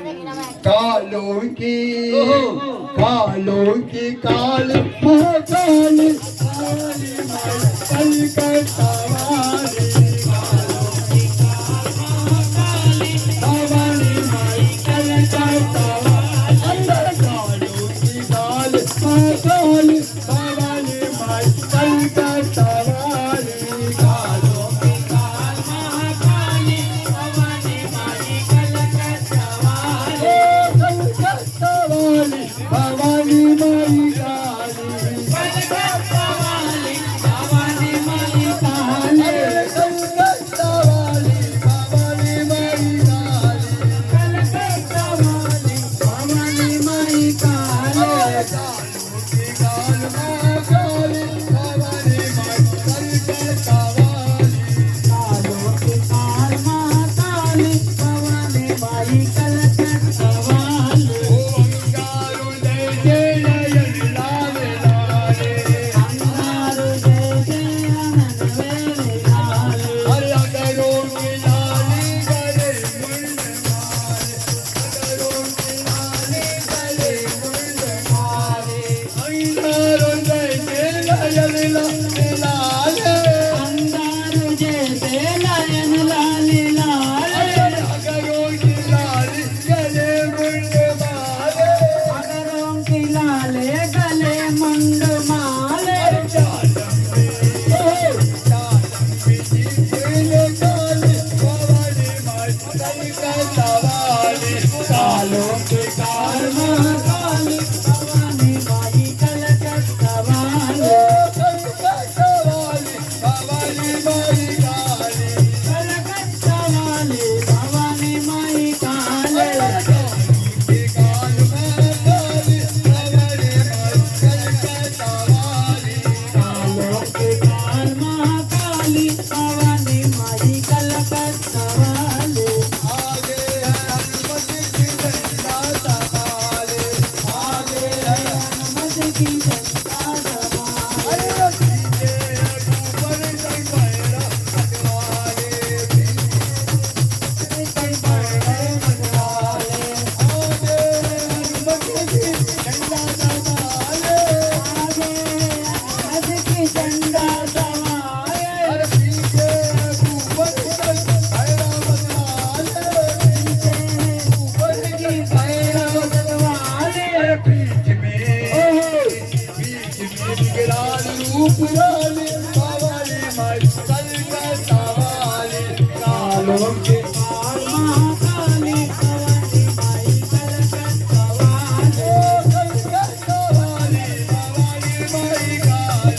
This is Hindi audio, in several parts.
कालों की काल महाकाल काली माई कलकत्ता वाली भवानी माई कलकत्ता अंदर कालों की काल महाकाल भवानी माई कलकत्ता वाली कालों की काल महाकाली भवानी माई कलकत्ता वाली कलकत्ता वाली भवानी माई काली कलकत्ता वाली भवानी माई काली कलकत्ता वाली भवानी माई काली कलकत्ता वाली भवानी माई काली काल महाकाली भवानी माई कलकत्ता वाली कालों की काल महाकाली भवानी माई कलकत्ता वाली अंगारू जय जय नयन लाले लाले अंगारू जय जय नयन वेले लाले हरे अगरों की लाली गले मुंड मारे अगरों की लाली गले मुंड मारे अंगारू जय जय नयन लाले लाले अंगारू जय जय नयन लाले लाले अगरों की लाली गले मुंड मारे अगरों की लाले गले मुंड माले कालों के काल महाकाली भवानी माई कलकत्ता वाली कलकत्ता वाली भवानी माई काली कलकत्ता वाली भवानी माई काली के काल महाकाली भवानी माई कलकत्ता वाली कालों के काल महाकाली भवानी माई कलकत्ता वाली आगे है हनुमत की झंडा संभाले आगे है हनुमत की झंडा संभाले पीछे है ऊपर कई पैरा रखवाले पीछे कई पैरा रखवाले आगे है हनुमत की झंडा संभाले आगे है हनुमत की झंडा संभाले अरे पीछे है ऊपर कई पैरा रखवाले पीछे है ऊपर कई पैरा रखवाले अरे बीच में विकराल रूप वाले भवानी माई कलकत्ता वाली कालों के काल महाकाली भवानी माई कलकत्ता वाली कलकत्ता वाली भवानी माई काली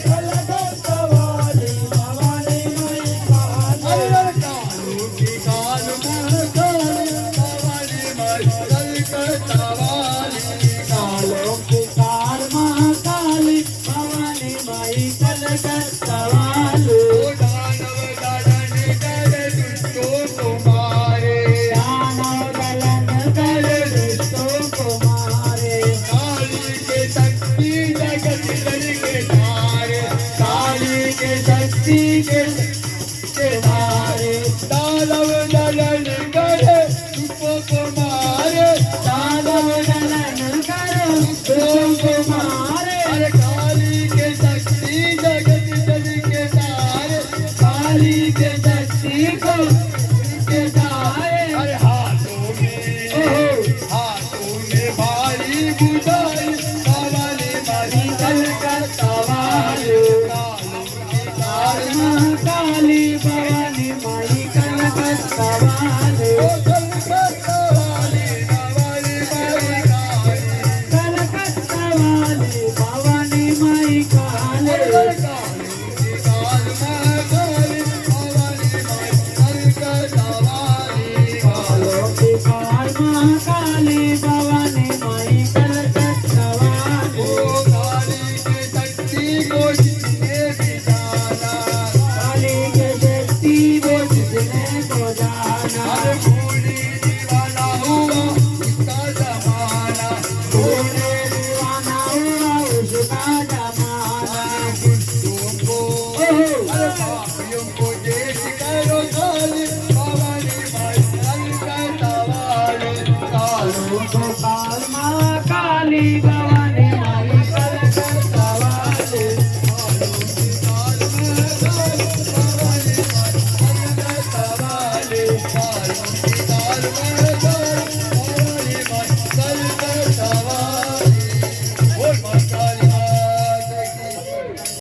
कलकत्ता वाली भवानी माई काली कालों की काल महाकाली भवानी माई कलकत्ता वाली कालों की काल महाकाली भवानी माई कलकत्ता वाली दानव दलन करे दुष्टों को मारे दानव दलन करे दुष्टों को मारे काली के शक्ति जगत जन के तारे काली के शक्ति के मारे दानव दलन करे दुष्टों को मारे दानव दलन करे दुष्टों को मारे अरे काली के शक्ति जगत जन के तारे काली के शक्ति को के तारे अरे हाथों में भारी बुझाई भवानी माई कलकत्ता वाली काल महाकाली भवानी माई कलकत्ता वाली कलकत्ता वाली भवानी माई काली कलकत्ता वाली भवानी माई काली काल महाकाली भवानी माई कलकत्ता वाली कालों की काल महाकाली भवानी माई कलकत्ता वाली काली के शक्ति को जिसने भी जाना काली के शक्ति को जिसने को जाना की